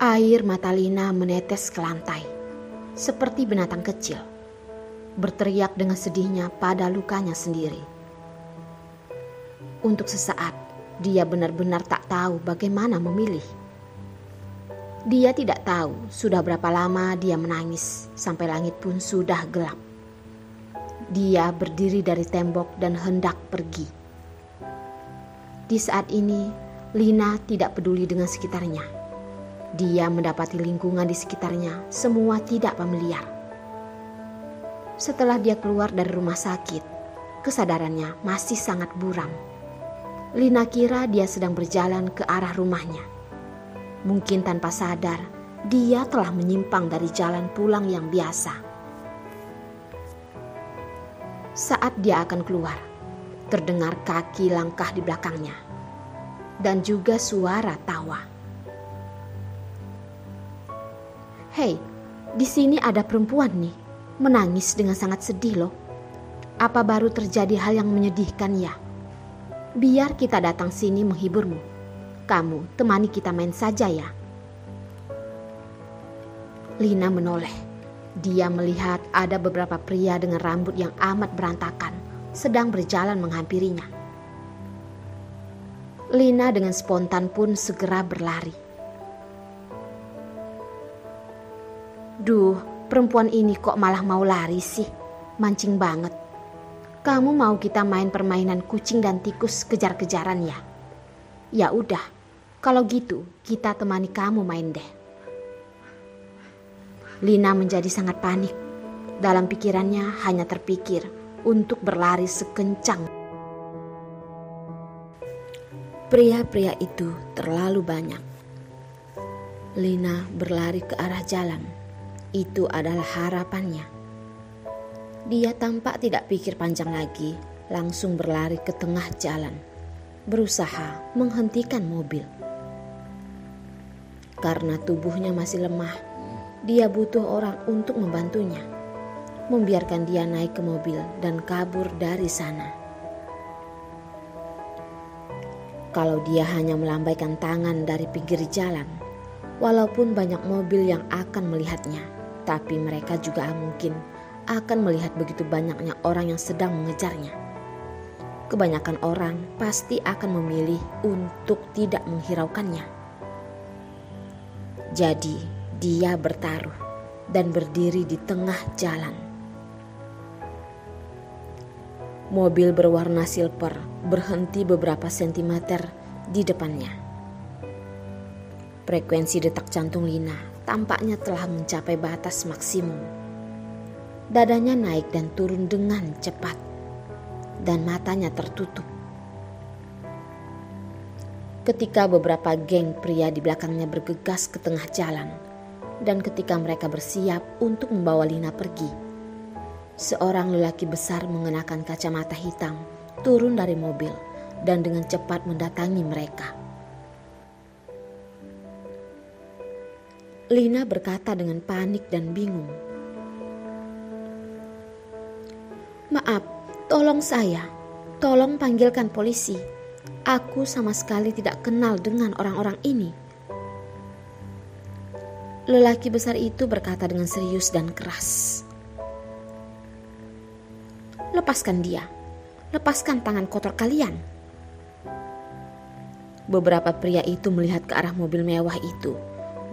Air mata Lina menetes ke lantai, seperti binatang kecil, berteriak dengan sedihnya pada lukanya sendiri. Untuk sesaat, dia benar-benar tak tahu bagaimana memilih. Dia tidak tahu sudah berapa lama dia menangis sampai langit pun sudah gelap. Dia berdiri dari tembok dan hendak pergi. Di saat ini, Lina tidak peduli dengan sekitarnya. Dia mendapati lingkungan di sekitarnya semua tidak familiar. Setelah dia keluar dari rumah sakit, kesadarannya masih sangat buram. Lina kira dia sedang berjalan ke arah rumahnya. Mungkin tanpa sadar, dia telah menyimpang dari jalan pulang yang biasa. Saat dia akan keluar, terdengar kaki langkah di belakangnya, dan juga suara tawa. "Hei, di sini ada perempuan nih, menangis dengan sangat sedih loh. Apa baru terjadi hal yang menyedihkan ya? Biar kita datang sini menghiburmu. Kamu temani kita main saja ya." Lina menoleh. Dia melihat ada beberapa pria dengan rambut yang amat berantakan sedang berjalan menghampirinya. Lina dengan spontan pun segera berlari. "Duh, perempuan ini kok malah mau lari sih? Mancing banget. Kamu mau kita main permainan kucing dan tikus kejar-kejaran ya? Ya udah, kalau gitu kita temani kamu main deh." Lina menjadi sangat panik. Dalam pikirannya hanya terpikir untuk berlari sekencang. Pria-pria itu terlalu banyak. Lina berlari ke arah jalan. Itu adalah harapannya. Dia tampak tidak pikir panjang lagi, langsung berlari ke tengah jalan, berusaha menghentikan mobil. Karena tubuhnya masih lemah, dia butuh orang untuk membantunya, membiarkan dia naik ke mobil dan kabur dari sana. Kalau dia hanya melambaikan tangan dari pinggir jalan, walaupun banyak mobil yang akan melihatnya, tapi mereka juga mungkin akan melihat begitu banyaknya orang yang sedang mengejarnya. Kebanyakan orang pasti akan memilih untuk tidak menghiraukannya. Jadi, dia bertaruh dan berdiri di tengah jalan. Mobil berwarna silver berhenti beberapa sentimeter di depannya. Frekuensi detak jantung Lina tampaknya telah mencapai batas maksimum. Dadanya naik dan turun dengan cepat, dan matanya tertutup. Ketika beberapa geng pria di belakangnya bergegas ke tengah jalan, dan ketika mereka bersiap untuk membawa Lina pergi, seorang lelaki besar mengenakan kacamata hitam turun dari mobil dan dengan cepat mendatangi mereka. Lina berkata dengan panik dan bingung, "Maaf, tolong saya. Tolong panggilkan polisi. Aku sama sekali tidak kenal dengan orang-orang ini." Lelaki besar itu berkata dengan serius dan keras, "Lepaskan dia. Lepaskan tangan kotor kalian." Beberapa pria itu melihat ke arah mobil mewah itu,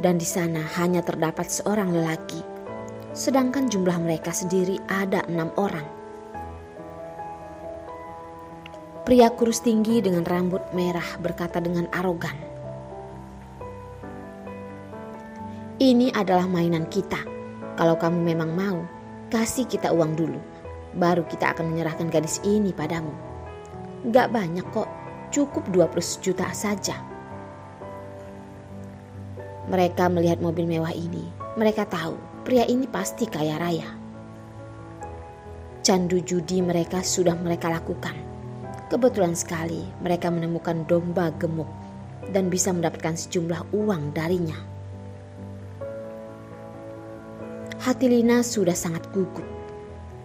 dan di sana hanya terdapat seorang lelaki, sedangkan jumlah mereka sendiri ada 6 orang. Pria kurus tinggi dengan rambut merah berkata dengan arogan, "Ini adalah mainan kita. Kalau kamu memang mau, kasih kita uang dulu, baru kita akan menyerahkan gadis ini padamu. Gak banyak kok, cukup 20 juta saja." Mereka melihat mobil mewah ini. Mereka tahu pria ini pasti kaya raya. Candu judi mereka sudah mereka lakukan. Kebetulan sekali mereka menemukan domba gemuk dan bisa mendapatkan sejumlah uang darinya. Hati Lina sudah sangat gugup.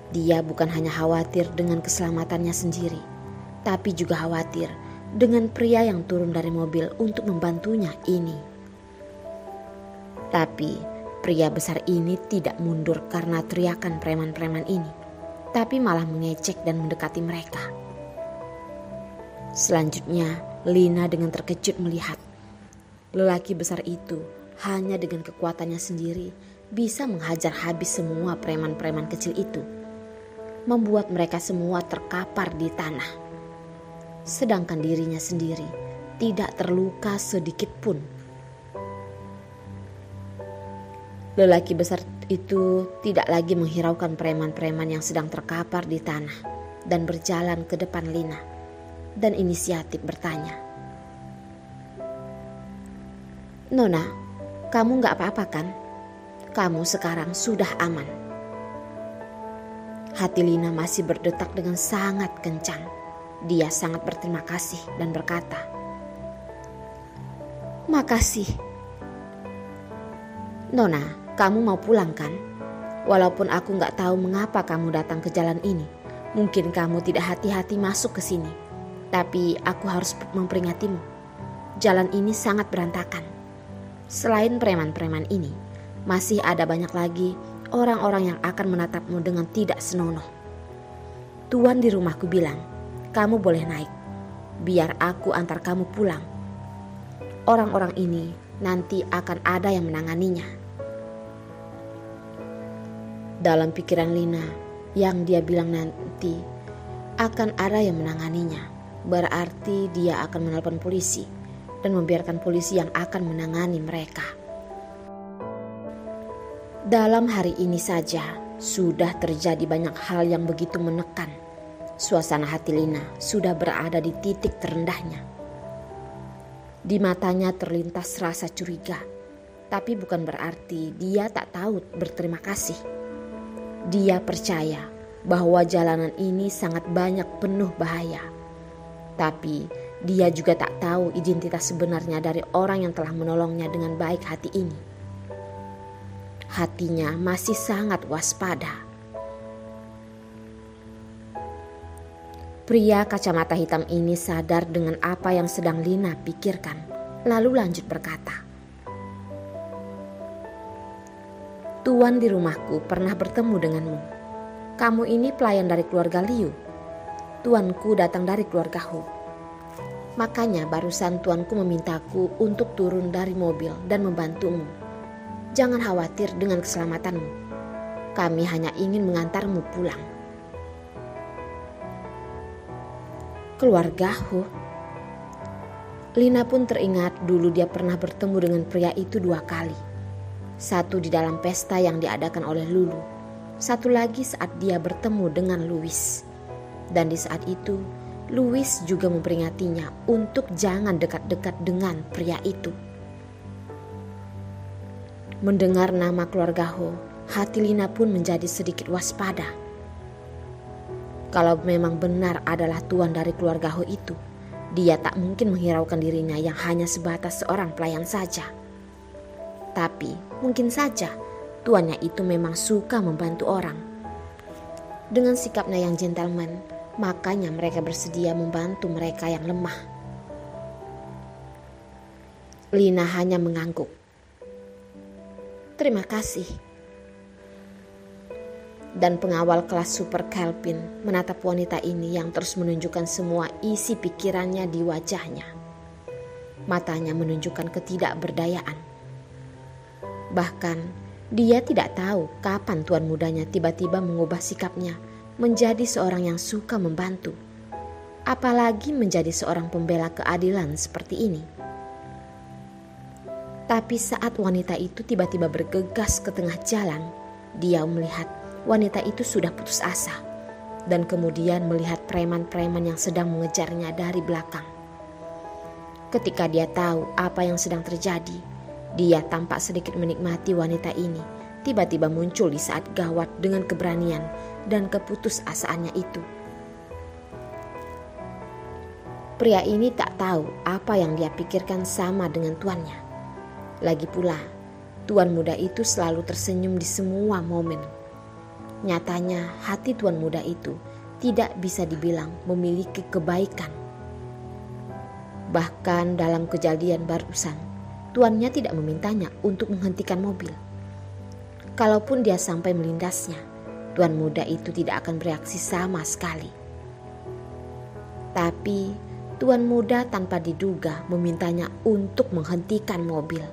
Dia bukan hanya khawatir dengan keselamatannya sendiri, tapi juga khawatir dengan pria yang turun dari mobil untuk membantunya ini. Tapi pria besar ini tidak mundur karena teriakan preman-preman ini, tapi malah mengecek dan mendekati mereka. Selanjutnya, Lina dengan terkejut melihat lelaki besar itu hanya dengan kekuatannya sendiri bisa menghajar habis semua preman-preman kecil itu, membuat mereka semua terkapar di tanah. Sedangkan dirinya sendiri tidak terluka sedikit pun. Lelaki besar itu tidak lagi menghiraukan preman-preman yang sedang terkapar di tanah dan berjalan ke depan Lina dan inisiatif bertanya, "Nona, kamu gak apa-apa kan? Kamu sekarang sudah aman." Hati Lina masih berdetak dengan sangat kencang. Dia sangat berterima kasih dan berkata, "Makasih." "Nona, kamu mau pulang kan? Walaupun aku gak tahu mengapa kamu datang ke jalan ini. Mungkin kamu tidak hati-hati masuk ke sini. Tapi aku harus memperingatmu. Jalan ini sangat berantakan. Selain preman-preman ini, masih ada banyak lagi orang-orang yang akan menatapmu dengan tidak senonoh. Tuan di rumahku bilang, kamu boleh naik. Biar aku antar kamu pulang. Orang-orang ini nanti akan ada yang menanganinya." Dalam pikiran Lina, yang dia bilang nanti akan ada yang menanganinya, berarti dia akan menelpon polisi dan membiarkan polisi yang akan menangani mereka. Dalam hari ini saja sudah terjadi banyak hal yang begitu menekan. Suasana hati Lina sudah berada di titik terendahnya. Di matanya terlintas rasa curiga, tapi bukan berarti dia tak tahu berterima kasih. Dia percaya bahwa jalanan ini sangat banyak penuh bahaya. Tapi dia juga tak tahu identitas sebenarnya dari orang yang telah menolongnya dengan baik hati ini. Hatinya masih sangat waspada. Pria kacamata hitam ini sadar dengan apa yang sedang Lina pikirkan, lalu lanjut berkata, "Tuan di rumahku pernah bertemu denganmu. Kamu ini pelayan dari keluarga Liu. Tuanku datang dari keluarga Hu. Makanya barusan tuanku memintaku untuk turun dari mobil dan membantumu. Jangan khawatir dengan keselamatanmu. Kami hanya ingin mengantarmu pulang." Keluarga Hu. Lina pun teringat dulu dia pernah bertemu dengan pria itu 2 kali. Satu di dalam pesta yang diadakan oleh Lulu. Satu lagi saat dia bertemu dengan Louis. Dan di saat itu, Louis juga memperingatinya untuk jangan dekat-dekat dengan pria itu. Mendengar nama keluarga Ho, hati Lina pun menjadi sedikit waspada. Kalau memang benar adalah tuan dari keluarga Ho itu, dia tak mungkin menghiraukan dirinya yang hanya sebatas seorang pelayan saja. Tapi mungkin saja tuannya itu memang suka membantu orang. Dengan sikapnya yang gentleman, makanya mereka bersedia membantu mereka yang lemah. Lina hanya mengangguk. "Terima kasih." Dan pengawal kelas Super Kelvin menatap wanita ini yang terus menunjukkan semua isi pikirannya di wajahnya. Matanya menunjukkan ketidakberdayaan. Bahkan dia tidak tahu kapan tuan mudanya tiba-tiba mengubah sikapnya menjadi seorang yang suka membantu, apalagi menjadi seorang pembela keadilan seperti ini. Tapi saat wanita itu tiba-tiba bergegas ke tengah jalan, dia melihat wanita itu sudah putus asa dan kemudian melihat preman-preman yang sedang mengejarnya dari belakang. Ketika dia tahu apa yang sedang terjadi, dia tampak sedikit menikmati wanita ini tiba-tiba muncul di saat gawat dengan keberanian dan keputusasaannya itu. Pria ini tak tahu apa yang dia pikirkan sama dengan tuannya. Lagi pula, tuan muda itu selalu tersenyum di semua momen. Nyatanya hati tuan muda itu tidak bisa dibilang memiliki kebaikan. Bahkan dalam kejadian barusan, tuannya tidak memintanya untuk menghentikan mobil. Kalaupun dia sampai melindasnya, tuan muda itu tidak akan bereaksi sama sekali. Tapi tuan muda tanpa diduga memintanya untuk menghentikan mobil.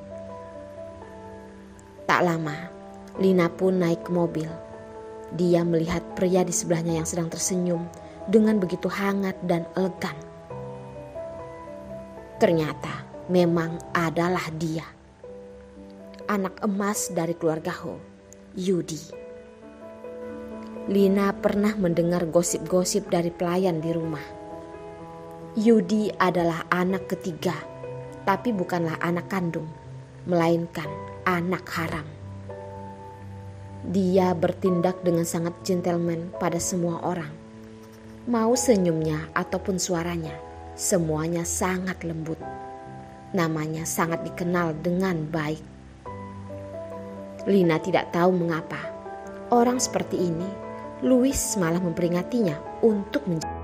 Tak lama, Lina pun naik ke mobil. Dia melihat pria di sebelahnya yang sedang tersenyum dengan begitu hangat dan elegan. Ternyata memang adalah dia, anak emas dari keluarga Ho, Yudi. Lina pernah mendengar gosip-gosip dari pelayan di rumah. Yudi adalah anak ketiga, tapi bukanlah anak kandung, melainkan anak haram. Dia bertindak dengan sangat gentleman pada semua orang. Mau senyumnya ataupun suaranya, semuanya sangat lembut. Namanya sangat dikenal dengan baik. Lina tidak tahu mengapa orang seperti ini Louis malah memperingatinya untuk menjadi